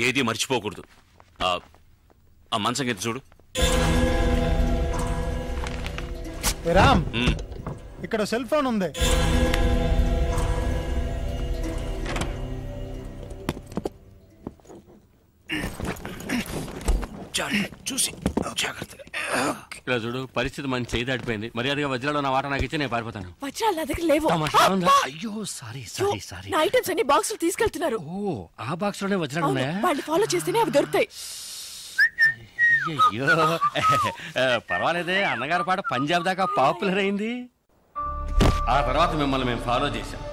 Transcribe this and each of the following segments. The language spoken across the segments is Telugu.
ఏది మర్చిపోకూడదు. ఆ మంచం కింద చూడు. రామ్, ఇక్కడ సెల్ ఫోన్ ఉంది. చూసి జాగ్రత్తగా. ఇలా చూడు, పరిస్థితి మంచి చేయి దాటిపోయింది. మర్యాదగా వజ్రాలు నా వాట నాకు ఇచ్చి నేను పారిపోతాను. వజ్రాలు నా దగ్గర లేవు. అయ్యో సారీ సారీ సారీ. నా ఐటమ్స్ అన్ని బాక్సులు తీసుకెళ్తున్నారు. ఓ, ఆ బాక్స్ లోనే వజ్రాలు ఉన్నాయా? వాళ్ళు ఫాలో చేస్తేనే అవి దొరుకుతాయి. అయ్యో పర్వాలేదే, అన్నగారి పాట పంజాబ్ దాకా పాపులర్ అయింది. ఆ తర్వాత మిమ్మల్ని మేము ఫాలో చేశాం.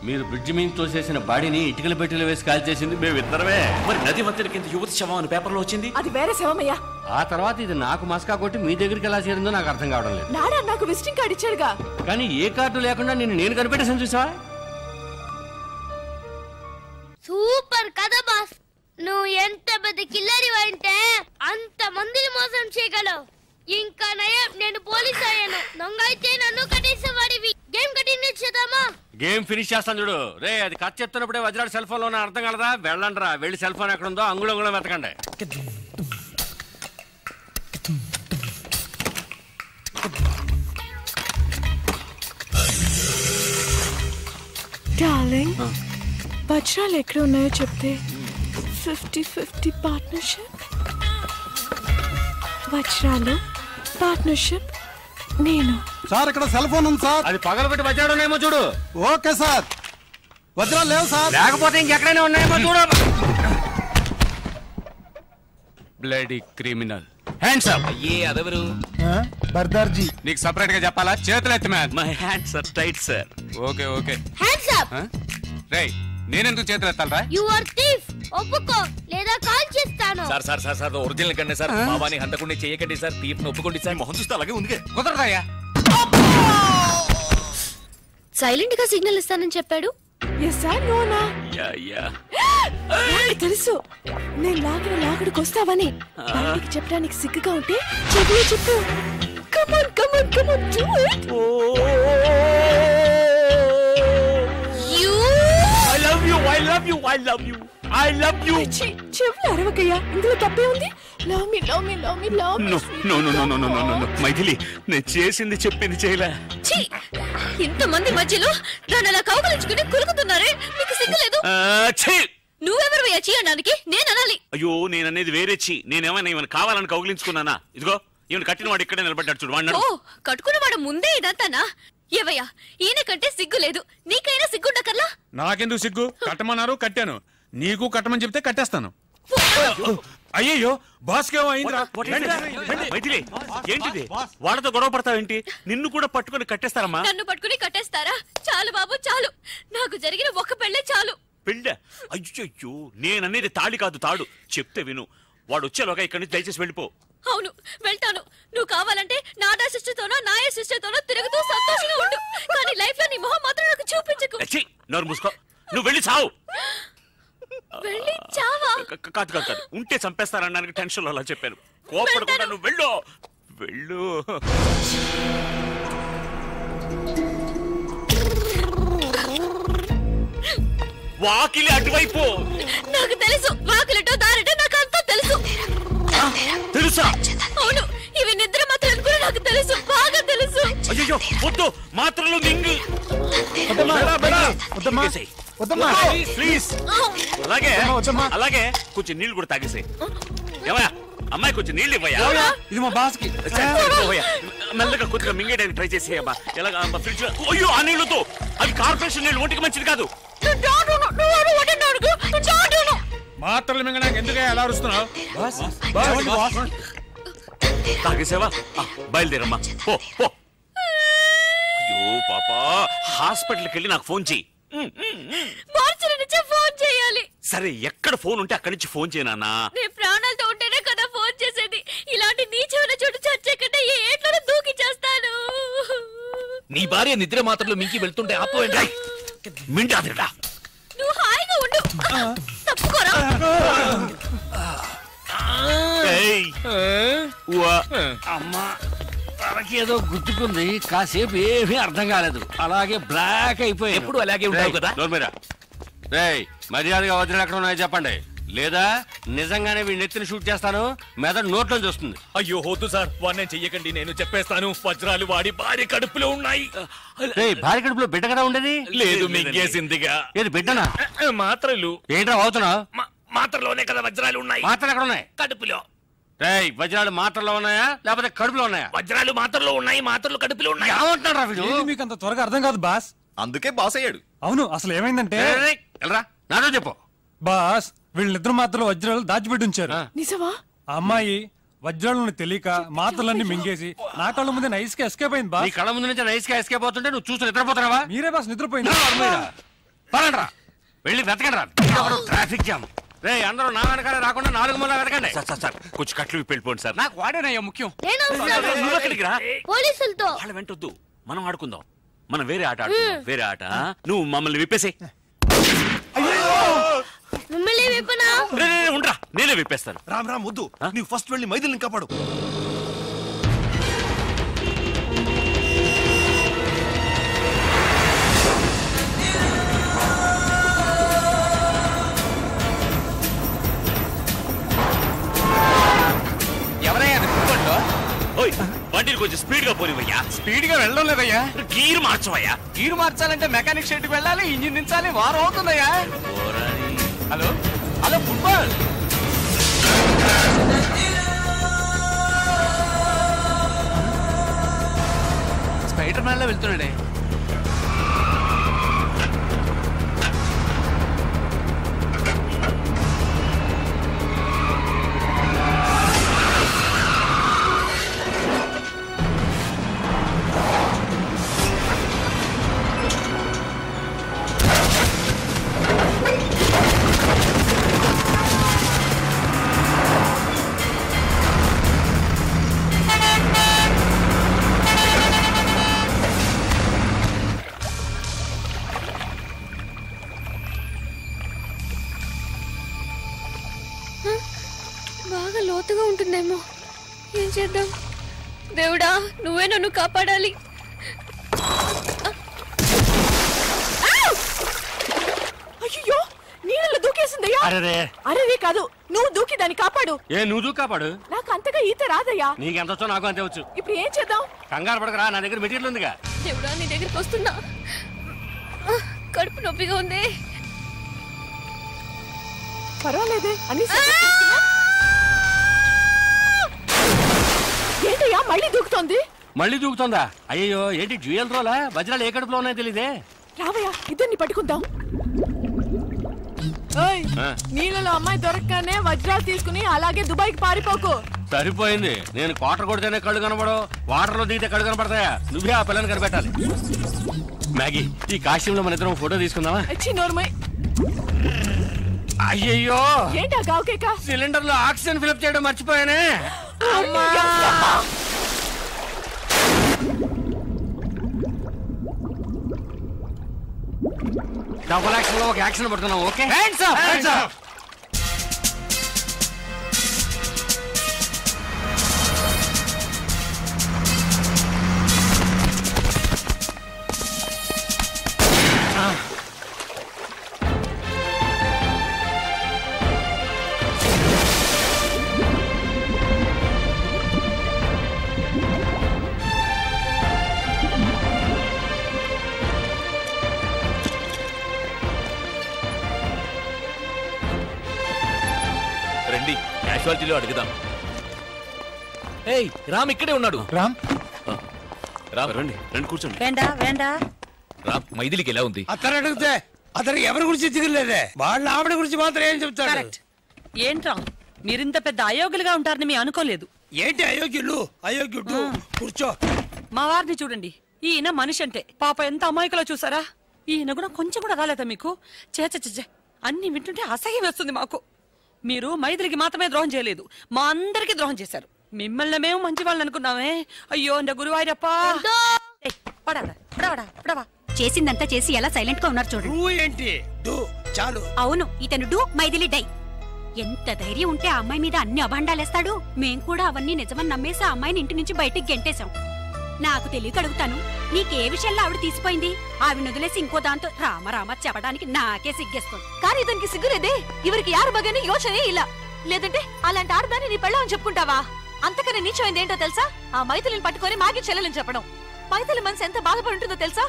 మీరు బ్రిడ్జ్ మీద తోసేసిన బాడీని ఇటుకల పెట్టెలు వేసి కాల్ చేసింది మేమిద్దరమే. మరి నది వంతెన కింద యువతి శవం అని పేపర్లో వచ్చింది. అది వేరే శవమయ్యా. ఆ తర్వాత ఇది నాకు మస్కా కొట్టి మీ దగ్గరికి ఎలా చేరిందో నాకు అర్థం కావడం లేదు. నాడా నాకు విజిటింగ్ కార్డు ఇచ్చాడుగా. కానీ ఏ కార్డు లేకుండా నేను కనిపెట్టేసాను చూసావా? సూపర్ కదా బాస్. నువ్వు ఎంత పెద్ద కిల్లరి అంటే అంత మందిని మోసం చేయగలవు. ఇంకా నయం, నేను పోలీస్ అయ్యాను. దొంగ అయితే నన్ను కట్టేసేవాడివి. గేమ్ కంటిన్యూ చేద్దామా? గేమ్ ఫినిష్ చేస్తాను చూడు. రే, అది కట్ చెప్తున్నప్పుడే వజ్రాడు సెల్ ఫోన్ లో అర్థం కలదా? వెళ్ళండి రా, వెళ్ళి సెల్ ఫోన్ ఎక్కడ ఉందో అంగుళంగుళం వెతకండి. డార్లింగ్, వజ్రాలు ఎక్కడ ఉన్నాయో చెప్తే 50-50 పార్ట్నర్షిప్. వజ్రాలు పార్ట్నర్షిప్ నేను. సార్ ఇక్కడ సెల్ ఫోన్ ఉంది సార్. అది పగలబెట్టి వజ్రాడు ఉన్నాయేమో చూడు. Okay sir. వజ్రాలు లేవు సార్. లేకపోతే ఇంకెక్కడైనా ఉన్నాయేమో చూడు. Bloody criminal. Hands up. అయ్యే అదెవరు? బర్దార్జీ. నీకు సెపరేట్ గా చెప్పాలా? చేతులు ఎత్తి man. My hands are tight sir. Okay okay. Hands up. రేయ్, నేనెందుకు చేతులు ఎత్తాలరా? You are thief. ఒప్పుకో లేదా కాల్ చేస్తాను. Sir sir sir sir original కండి సార్. బాబాని హంతకుండా చేయకండి సార్. థీఫ్ ని ఒప్పుకోండి సార్. మొహం చూస్తే అలాగే ఉంది. కుదరదయ్యా. సైలెంట్ గా సిగ్నల్ ఇస్తానని చెప్పాడు. తెలుసు నేను లాగడికి వస్తావని. బయటికి చెప్పడానికి సిగ్గుగా ఉంటే చెప్పు. Come on come on come on do it. I love you. చెవులు అరవకయ్యా, ఇందులో తప్పే ఉంది. Love me love me love me love me. No Maithili, నేను చేసింది చెప్పింది చేయలే. ఇంతమంది మధ్యలో దాన్ని అలా కౌగలించుకుని కులుకుతున్నారే, మీకు సిగ్గులేదు? నువ్వెవరు చీ అనడానికి? నేను అనాలి. అయ్యో, నేననేది వేరే చీ. నేనేమైనా ఈమెను కావాలని కౌగిలించుకున్నానా? ఇదిగో ఈమెను కట్టిన వాడు ఇక్కడే నిలబడ్డాడు చూడు. వాడు కట్టుకున్నవాడు ముందే ఇదంతానా? ఏవయ్యా, ఈయన కంటే సిగ్గు లేదు. నీకైనా సిగ్గుండకర్లా? నాకెందుకు సిగ్గు? కట్టమన్నారు, కట్టాను. నీకు కట్టమని చెప్తే కట్టేస్తాను. అయ్యో బాస్ కేమో అయిందిరా. మైథిలి, ఏంటిది? వాళ్ళతో గొడవ పడతావేంటి? నిన్ను కూడా పట్టుకుని కట్టేస్తారమ్మా. నన్ను పట్టుకుని కట్టేస్తారా? చాలు బాబు చాలు. నాకు జరిగిన ఒక్క పెళ్ళే చాలు. పెళ్ళ? అయ్యో, నేననేది తాళి కాదు, తాడు. చెప్తే విను. వాడు వచ్చేలోగా ఇక్కడి నుంచి దయచేసి వెళ్ళిపో. అవును, వెళ్తాను. నువ్వు కావాలంటే నాదా సిస్టర్తోనో నాయ సిస్టర్తోనో తిరుగుతూ సంతోషంగా ఉండు. కానీ లైఫ్ లో నీ మొహం మాత్రం నాకు చూపించకు. నోరు మూసుకో. నువ్వు వెళ్ళి చావు. వెళ్ళి చావా? కాదు, ఉంటే చంపేస్తారనడానికి టెన్షన్ లో అలా చెప్పాను. కోపడకుండా నువ్వు వెళ్ళు. వాకిలి అటువైపు. నాకు తెలుసు, వాకిలటో దారిటో నాకు అంతా తెలుసు. తెలుసా? అవును, ఇవి నిద్ర మాత్రం కూడా నాకు తెలుసు, బాగా తెలుసు. అయ్యో వద్దు, మాత్రలు మింగు. ప్లీజ్. అలాగే కొంచెం నీళ్లు కూడా తాగేసాయి. ఏమయ్యా, అమ్మాయి కొంచెం నీళ్ళు ఇవ్వయా. ఇది మా బాస్ కి. మెల్లగా కొద్దిగా మింగేయడానికి ట్రై చేసేయమ్మా. ఎలాగా ఫ్రిడ్జ్ లో? అయ్యో, ఆ నీళ్లతో. అవి కార్పొరేషన్ నీళ్ళు, ఒంటికి మంచిది కాదు. మాత్రలు మింగడానికి ఎందుకు అలా అరుస్తున్నావు? తాగేసావా? బయలుదేరమ్మా, పో. అయ్యో పాపా, హాస్పిటల్కి వెళ్ళి నాకు ఫోన్ చెయ్యి. ఫోన్ చేయాలి. సరే, ఎక్కడ ఫోన్ ఉంటే అక్కడి నుంచి ఫోన్ చేయనా? నేను ప్రాణాలతో ఉంటేనే కదా ఫోన్ చేసేది. ఇలాంటి నీచమైన చోటు చచ్చే కంటే ఏ ఏట్లో దూకి చేస్తాను. నీ భార్య నిద్ర మాత్రలు మింకి వెళ్తుంటే ఆపోయండి. మింటాదిరా. నువ్వు హాయిగా ఉండు. తప్పుకోరా. అమ్మా, తనకేదో గుర్తుకుంది. కాసేపు ఏమీ అర్థం కాలేదు. అలాగే బ్లాక్ అయిపోయి. ఎప్పుడు అలాగే ఉంటావు కదా. రేయ్, మర్యాదగా వజ్రాలు ఎక్కడ ఉన్నాయో చెప్పండి, లేదా నిజంగానే వీడిని ఎత్తిని షూట్ చేస్తాను, మెదడు నోట్లో చూస్తుంది. అయ్యో వద్దు సార్, వాడిని చెయ్యకండి, నేను చెప్పేస్తాను. వజ్రాలు వాడి భార్య కడుపులో ఉన్నాయి. భార్య కడుపులో బిడ్డ కదా ఉండేది? లేదు, మింగేసిందిగా. ఏది బిడ్డనా? మాత్రలు. ఏంట్రా అవుతున్నావు? మాత్రలోనే కదా వజ్రాలు ఉన్నాయి. మాత్రలు ఎక్కడ ఉన్నాయి? కడుపులో. వజ్రాలు మాత్రలో ఉన్నాయా లేకపోతే కడుపులో ఉన్నాయా? వజ్రాలు మాత్రలో ఉన్నాయి, మాత్రలు కడుపులో ఉన్నాయి. ఏమంటున్నాడు రా వీడు? మీకు అంత త్వరగా అర్థం కాదు బాస్. అందుకే బాస్ అయ్యాడు. అవును, అసలు ఏమైందంటే నాతో చెప్పు. బాస్, వీళ్ళిద్దరు మాత్రలు వజ్రాలు దాచిపెట్టి ఉంచారు. నిజమా? ఆ అమ్మాయి వజ్రాలను తెలియక మాత్రలన్నీ మింగేసి నా కళ్ళ ముందే నైస్ గా ఎస్కేప్ అయింది నీ బాస్. కళ్ళ ముందు నుంచి నైస్ గా ఎస్కేప్ అవుతుంటే నువ్వు చూస్తూ నిద్రపోతున్నావా? మీరే బాస్ నిద్రపోయింది. పరండ్రా, వెళ్ళి వెతకండి రా. Traffic jam. రే అందరూ నా వెనకాల రాకుండా 4 మూల వెతకండి. సార్ కొంచెం కట్లు విప్పి వెళ్ళిపోండి సార్. నాకు వాడేనయ్యా ముఖ్యం. నువ్వు ఎక్కడికి రా? పోలీసులతో. వాళ్ళ వెంటొద్దు, మనం ఆడుకుందాం. మనం వేరే ఆట ఆడుకుందాం, వేరే ఆట. నువ్వు మమ్మల్ని విప్పేసే. మిమ్మల్ని విప్పనా? ఉండరా, నేనే విప్పేస్తాను. రామ్ రామ్ వద్దు, నీవు ఫస్ట్ వెళ్ళి మైథిలిని కాపాడు. ఎవరయ్యా ఓయ్, బండిని కొంచెం స్పీడ్ గా పోనివయ్యా. స్పీడ్ గా వెళ్ళడం లేదయ్యా. గీరు మార్చవయ్యా. గీరు మార్చాలంటే మెకానిక్ షెడ్ కి వెళ్ళాలి, ఇంజిన్ దించాలి, వారం అవుతుందయ్యా. Hello hello, football. Spider man లో వెళ్తున్నాడే. బాగా లోతుగా ఉంటుందేమో. ఏం చేద్దాం? దేవుడా, నువ్వే నన్ను కాపాడాలి. అయ్యో, నీళ్ళలో దూకేసిందయ్యా. అరే కాదు, నువ్వు దూకి దాన్ని కాపాడు. నువ్వు దూకి కాపాడు. నాకు అంతగా ఈత రాదయ్యా. నీకెంత వచ్చో నాకు అంతే వచ్చు. ఇప్పుడు ఏం చేద్దాం? కంగారు పడకరా, నా దగ్గర మెటీరియల్ ఉందిగా. దేవుడా, నీ దగ్గరికి వస్తున్నా. కడుపు నొప్పిగా ఉంది. పర్వాలేదే అని. ఏంటయ్యా మళ్ళీ దూకుతోంది? మళ్ళీ దూకుతుందా? అయ్యో, ఏంటి డ్యూయల్ రోలా? వజ్రాలు ఏ కడుపులో ఉన్నాయో తెలీదే. రావయ్యా, ఇద్దరిని పట్టుకుందాం. నీళ్ళలో అమ్మాయి దొరకగానే వజ్రాలు తీసుకుని అలాగే దుబాయ్కి పారిపోకు. సరిపోయింది. నేను క్వార్టర్ కొడితేనే కళ్ళు కనబడవు, వాటర్ లో దిగితే కళ్ళు కనపడతాయా? నువ్వే ఆ పిల్లని కనిపెట్టాలి. మ్యాగీ, ఈ కాశ్యంలో మన ఇద్దరం ఫోటో తీసుకుందామా? నోర్మై. అయ్యయ్యో, ఏంటా గావుకేక? సిలిండర్ లో ఆక్సిజన్ ఫిలప్ చేయడం మర్చిపోయానే. డబుల్ యాక్షన్ లో ఒక యాక్షన్ పడుతున్నాం. Okay, hands up, hands up. రండి, క్యాజువాలిటీలో అడుగుదాం. ఏయ్, రామ్ ఇక్కడే ఉన్నాడు. రామ్, రామ్ రండి, రండి కూర్చోండి. రామ్, మైథిలికి ఎలా ఉంది? అతను అడిగితే అతను ఎవరి గురించి దిగలేదే, వాళ్ళ ఆవిడ గురించి మాత్రం ఏం చెప్తాడు? ఏంట్రా మీరింత పెద్ద అయోగ్యులుగా ఉంటారని మీ అనుకోలేదు. ఏంటి అయోగ్యులు? అయోగ్యుడు కూర్చో. మా వారిని చూడండి, ఈయన మనిషి అంటే పాప ఎంత అమాయకులో చూసారా? ఈయన కూడా కొంచెం కూడా రాలేదా మీకు? చేచే అన్ని వింటుంటే అసహ్యం వేస్తుంది మాకు. మీరు మైథిలికి మాత్రమే ద్రోహం చేయలేదు, మా అందరికి ద్రోహం చేశారు. మిమ్మల్ని మేము మంచి వాళ్ళని అనుకున్నామే. అయ్యో నా గురువాయూరప్ప. చేసిందంతా చేసి ఎలా సైలెంట్ గా ఉన్నారు చూడండి. ఏంటి చాలు. అవును, ఇతను డూ మైథిలి డై. ఎంత ధైర్యం ఉంటే ఆ అమ్మాయి మీద అన్ని అభాండాలేస్తాడు. మేం కూడా అవన్నీ నిజమని నమ్మేసి ఆ అమ్మాయిని ఇంటి నుంచి బయటికి గెంటేశాం. నాకు తెలియక అడుగుతాను, నీకే విషయంలో ఆవిడ తీసిపోయింది? ఆవిడ వదిలేసి ఇంకో దాంతో రామ రామ చెప్పడానికి నాకే సిగ్గేస్తుంది. కానీ ఇతనికి సిగ్గులేదే, ఇవరికి యారు బగని యోచనే ఇలా. లేదంటే అలాంటి ఆడదాన్ని నీ పెళ్ళం చెప్పుకుంటావా? అంతకన్నా నీచమైంది ఏంటో తెలుసా? ఆ మైథిలిని పట్టుకొని మాగి చెల్లెలని చెప్పడం. మైథిలి మనసు ఎంత బాధపడి ఉంటుందో తెలుసా?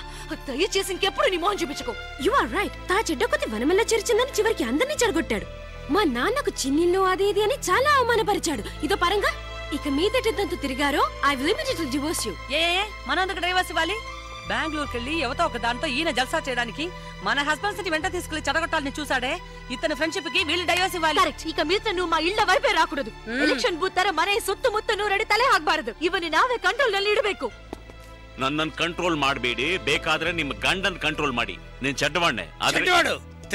దయచేసి ఇంకెప్పుడు నీ మోహన్ చూపించుకో. You are right. తా చెడ్డ కొద్ది వనమల్ల చేర్చిందని చివరికి అందరినీ చెడగొట్టాడు. మా నాన్నకు చిన్నిల్లు అది ఇది అని చాలా అవమానపరిచాడు. ఇదో పరంగా ఇక మీదటంతా తిరిగారో I will immediately divorce you. మనందుకు డైవర్స్ ఇవ్వాలి? బెంగళూరుకి వెళ్ళి ఎవతో ఒక దాంతో ఈయన జల్సా చేయడానికి మన హస్బెండ్స్ ని వెంట తీసుకెళ్లి చెడగొట్టాలని చూసాడే. ఇతని ఫ్రెండ్షిప్ కి వీళ్ళు డైవర్స్ ఇవ్వాలి. కరెక్ట్. ఇక మీద నువ్వు మా ಇಳ್ಳ వైపే రాకూడదు. ಎಲೆಕ್ಷನ್ ಬೂತ್ ತರ ಮನೆ ಸುತ್ತು ಮುತ್ತ ನೂರಡಿ ತಲೆ ಹಾಕಬಾರದು. ಇವನಿ ನಾವೇ ಕಂಟ್ರೋಲ್ ನಲ್ಲಿ ಇಡಬೇಕು. ನನ್ನನ್ನು ಕಂಟ್ರೋಲ್ ಮಾಡಬೇಡಿ, ಬೇಕಾದ್ರೆ ನಿಮ್ಮ ಗಂಡನ್ ಕಂಟ್ರೋಲ್ ಮಾಡಿ. నేను చెడ్డవాడినే.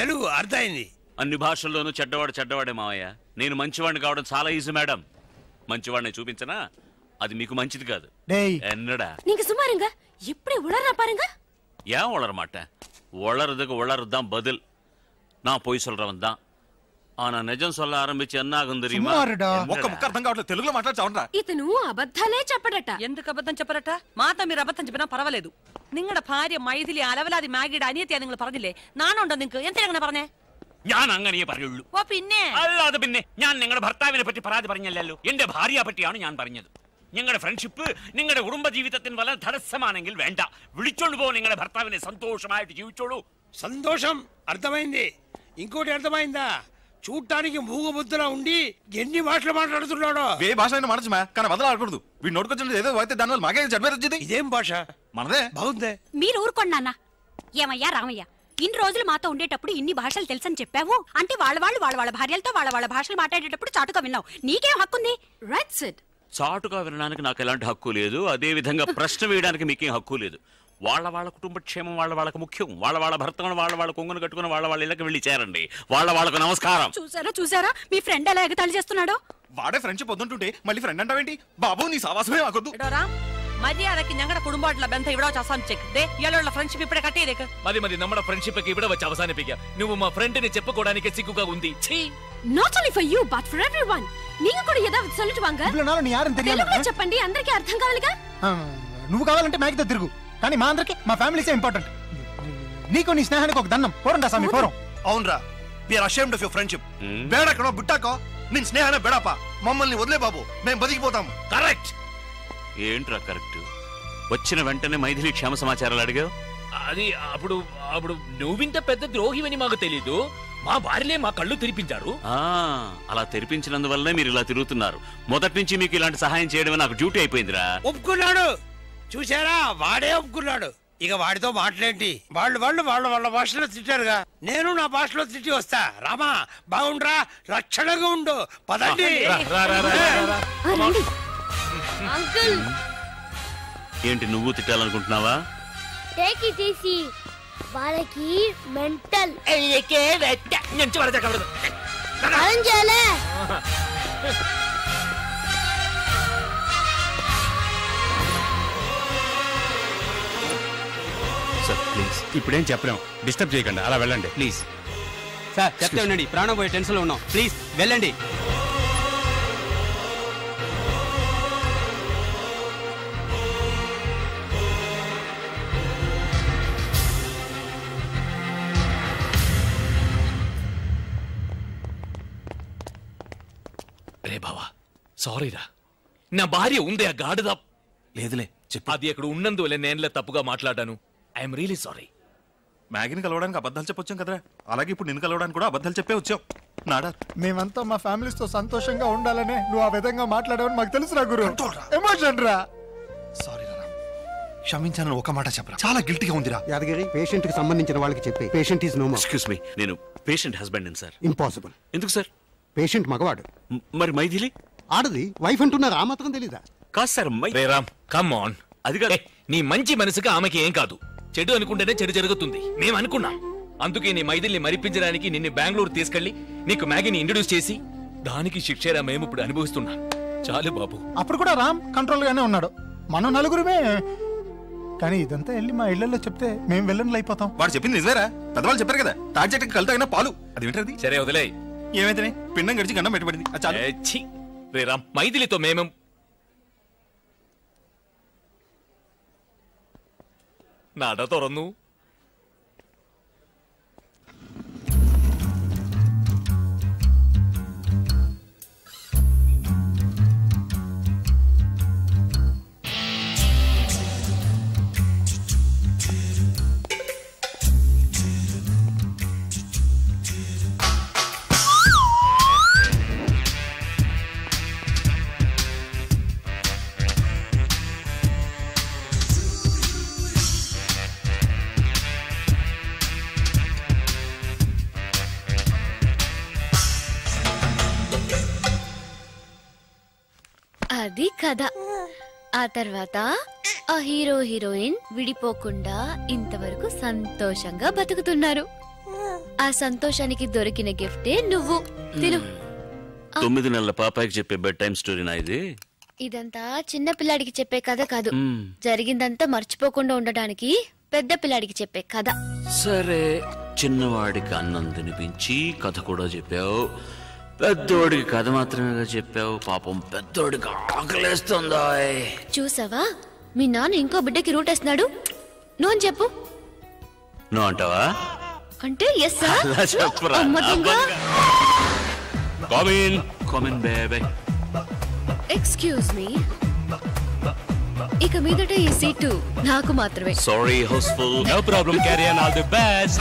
తెలుగు అర్థమైంది. అన్ని భాషల్లోనూ చెడ్డవాడే మావయ్య. నేను మంచివాడిని కావడం చాలా ఈజీ మేడం. మంచివాడిని చూపించనా? అది మీకు మంచిది కాదు. ఎన్నడా நீங்க சும்மாருங்க. எப்படி உளறா பாருங்க. ஏன் உளற மாட்டேன்? உளறதுக்கு உளறதுதான் பதில். நான் பொய் சொல்றவன் தான். ஆனா నిజం சொல்ல ఆరంభించి ఎన్నాగం தெரியுమా? ఒక్క ముక్క అర్థం కావట్లేదు. తెలుగులో మాట్లాడచావరా? ఇతను అబద్ధాలే చెప్పడట. ఎందుకు అబద్ధం చెప్పరట? మాతో మీరు అబద్ధం చెప్పినా పర్వాలేదు. നിങ്ങളുടെ ഭാര്യ മൈഥിലി അലവലാതി മാഗിയുടെ അനിയത്തിയാ നിങ്ങൾ പറഞ്ഞില്ലേ? നാണുണ്ടോ നിങ്ങൾക്ക്? എന്തിനാ അങ്ങനെ പറഞ്ഞേ? ഞാൻ അങ്ങനെ പറയുള്ളൂ. ഓ പിന്നെ അല്ലാതെ പിന്നെ ഞാൻ നിങ്ങളുടെ ഭർത്താവിനെ പറ്റി പരാതി പറഞ്ഞല്ലോ. എന്റെ ഭാര്യയെ പറ്റിയാണ് ഞാൻ പറഞ്ഞത്. നിങ്ങളുടെ ഫ്രണ്ട്ഷിപ്പ് നിങ്ങളുടെ കുടുംബ ജീവിതത്തിന് വല്ല തടസ്സമാണെങ്കിൽ വേണ്ട, വിളിച്ചോണ്ട് പോ നിങ്ങളുടെ ഭർത്താവിനെ. సంతోషമായിട്ട് ജീവിച്ചോളൂ. సంతోషం అర్థమైంది. ఇంకోటి అర్థమైందా? చూడటానికి మూగబుద్ధిలా ఉండి ఎన్ని భాషలు మాట్లాడుతున్నాడో. ఏ భాష అయినా మనసు కానీ వదలాడకూడదు. వీడు నోటుకొచ్చిన ఏదో అయితే దానివల్ల మాకే జడ్మేర్ వచ్చింది. ఇదేం భాష? మనదే. బాగుందే. మీరు ఊరుకోండి నాన్న. ఏమయ్యా రామయ్య, ఇన్ని రోజులు మాతో ఉండేటప్పుడు ఇన్ని భాషలు తెలుసని చెప్పావు అంటే వాళ్ళ భార్యలతో వాళ్ళ భాషలు మాట్లాడేటప్పుడు చాటుగా విన్నావు. నీకేం హక్కుంది? Right said. చాటుగా వినడానికి నాకు ఎలాంటి హక్కు లేదు. అదే విధంగా ప్రశ్న వేయడానికి మీకేం హక్కు లేదు. వాళ్ళ కుటుంబ క్షేమం వాళ్ళకు ముఖ్యం. వాళ్ళ భర్తను వాళ్ళ కొంగును కట్టుకుని వాళ్ళ ఇళ్ళకి వెళ్ళి చేరండి. వాళ్ళకు నమస్కారం. చూసారా మీ ఫ్రెండ్ ఎలా ఎగతాళి చేస్తున్నాడో? వాడే ఫ్రెండ్షిప్ వద్దుంటుంటే మళ్ళీ ఫ్రెండ్ అంటావేంటి? బాబు నీ సావాసమే ఆగొద్దు. മര്യാദക്ക് ഞങ്ങളുടെ കുടുംബമായിട്ടുള്ള ബന്ധം ഇവിടെ വെച്ച് അവസാനിച്ചേക്ക്. ഇയാളുള്ള ഫ്രണ്ട്ഷിപ്പ് ഇവിടെ കട്ട് ചെയ്തേക്ക്. മതി നമ്മുടെ ഫ്രണ്ട്ഷിപ്പ് ഇവിടെ വെച്ച് അവസാനിപ്പിക്കാം. నువ్వు మా ఫ్రెండ్ని చెప్పుకోవడానికి సిగ్గుగా ఉంది. Not only for you but for everyone. నీకు కూడా ఏదో சொல்லிட்டு வாங்க. ఇవ్వనాలు నీ యారని తెలియాలి. తెలుగులో చెప్పండి, అందరికీ అర్థం కావాలిగా. నువ్వు కావాలంటే మ్యాగ్తో తిరుగు, కానీ మా అందరికి మా ఫ్యామిలీసే ఇంపార్టెంట్. నీకు నీ స్నేహానికి ఒక దండం. పోరండా స్వామి పోరం. అవునరా, we are ashamed of your friendship. బేడకనో బుట్టాకో నిన్ స్నేహానే బెడపా. మమ్మల్ని వదిలే బాబు, మేము బతికిపోతాం. కరెక్ట్. ఏంట్రా కరెక్ట్? వచ్చిన వెంటనే మైథిలి క్షేమ సమాచారాలు అడిగావు. అది అప్పుడు నువ్వింత పెద్ద ద్రోహివని మాకు తెలీదు. మా భార్యలే మా కళ్ళు తెరిపించారు. అలా తెరిపించినందువల్లనే మీరు ఇలా తిరుగుతున్నారు. మొదటి నుంచి మీకు ఇలాంటి సహాయం చేయడమే నాకు డ్యూటీ అయిపోయిందిరా. ఒప్పుకున్నాడు. చూసారా, వాడే ఒప్పుకున్నాడు. ఇక వాడితో మాట్లాడేంటి? వాళ్ళ భాషలో తిట్టారుగా, నేను నా భాషలో తిట్టి వస్తా. రామా బాగుండ్రా, రక్షణగా ఉండు. పదండి. అంకుల్, ఏంటి నువ్వు తిట్టాలనుకుంటున్నావా? Take it easy. వాళ్ళకి మెంటల్. Sir please. ఇప్పుడేం చెప్పలేం, డిస్టర్బ్ చేయకండి, అలా వెళ్ళండి ప్లీజ్. సార్ చెప్తే ఉండండి, ప్రాణం పోయే టెన్షన్ లో ఉన్నాం. ప్లీజ్ వెళ్ళండి. రే బావా, సారీరా. నా భార్య ఉందే ఆ గాడిద. లేదులే చెప్పు. అది అక్కడ ఉన్నందువల్ల నేనులే తప్పుగా మాట్లాడాను. I'm really sorry. మ్యాగీని కలవడానికి అబద్ధాలు చెప్పొచ్చాం కదరా, అలాగే ఇప్పుడు నిన్ను కలవడానికి కూడా అబద్ధాలు చెప్పే వచ్చాం. నాడా మేమంతా మా ఫ్యామిలీస్ తో సంతోషంగా ఉండాలనే నువ్వు ఆ విధంగా మాట్లాడావని మాకు తెలుసురా గురు. ఎమోషన్ రా. సారీ రా, క్షమించానని ఒక మాట చెప్పరా. చాలా గిల్టీగా ఉందిరా. యాదగిరి, పేషెంట్ కి సంబంధించిన వాళ్ళకి చెప్పి patient is no more. Excuse me, నేను పేషెంట్ హస్బెండ్ సార్. ఇంపాసిబుల్. ఎందుకు సార్? పేషెంట్ మగవాడు. మరి మైథిలి ఆడది. వైఫ్ అంటున్నారు, ఆ మాత్రం తెలీదా? కాదు sir. Ray Ram, come on. అది కాదు. నీ మంచి మనసుగా ఆమెకి ఏం కాదు. చెడు అనుకుంటేనే చెడు జరుగుతుంది. మేము అనుకున్నాం. అందుకే నీ మైథిల్ని మరిపించడానికి నిన్ను బెంగళూరు తీసుకెళ్లి నీకు మ్యాగీని ఇంట్రడ్యూస్ చేసి దానికి శిక్షేరా మేము ఇప్పుడు అనుభవిస్తున్నాం. చాలు బాబు. అప్పుడు కూడా రామ్ కంట్రోల్ గానే ఉన్నాడు. మనం నలుగురుమే. కానీ ఇదంతా వెళ్ళి మా ఇళ్లలో చెప్తే మేము వెళ్ళని అయిపోతాం. వాడు చెప్పింది నిజమేరా. పెద్దవాళ్ళు చెప్పారు కదా, తాడిచెట్టుకి కలితగిన పాలు. అది వింటది. సరే వదిలే. ఏమైతే పిండం గడిచి గన్నం పెట్టబడింది. రే రామ్, మైథిలితో మేము നട തുറന്നു. అది కథ. ఆ తర్వాత ఆ హీరో హీరోయిన్ విడిపోకుండా ఇంతవరకు సంతోషంగా బతుకుతున్నారు. ఆ సంతోషానికి దొరికిన గిఫ్టే నువ్వు తిను. 9 నెలల పాపాయికి చెప్పే బెడ్ టైం స్టోరీనా ఇది? ఇదంతా చిన్న పిల్లాడికి చెప్పే కథ కాదు, జరిగిందంతా మర్చిపోకుండా ఉండడానికి పెద్ద పిల్లాడికి చెప్పే కథ. సరే, చిన్నవాడికి అన్నం తినిపించి కథ కూడా చెప్పావు, పెద్దోడికి కథ మాత్రమేగా చెప్పావు. పాపం పెద్దోడికి ఆకలేస్తుందా? చూసావా, మీ నాన్న ఇంకో బిడ్డకి రూట్ వేస్తున్నాడు. నువ్వు అని చెప్పు. నువ్వు అంటావా? అంటే ఎస్ సార్. అలా చెప్పురా. Come in, baby. Excuse me, ఇక మీదట ఈ సీటు నాకు మాత్రమే. Sorry, houseful. No problem, carry on, all the best.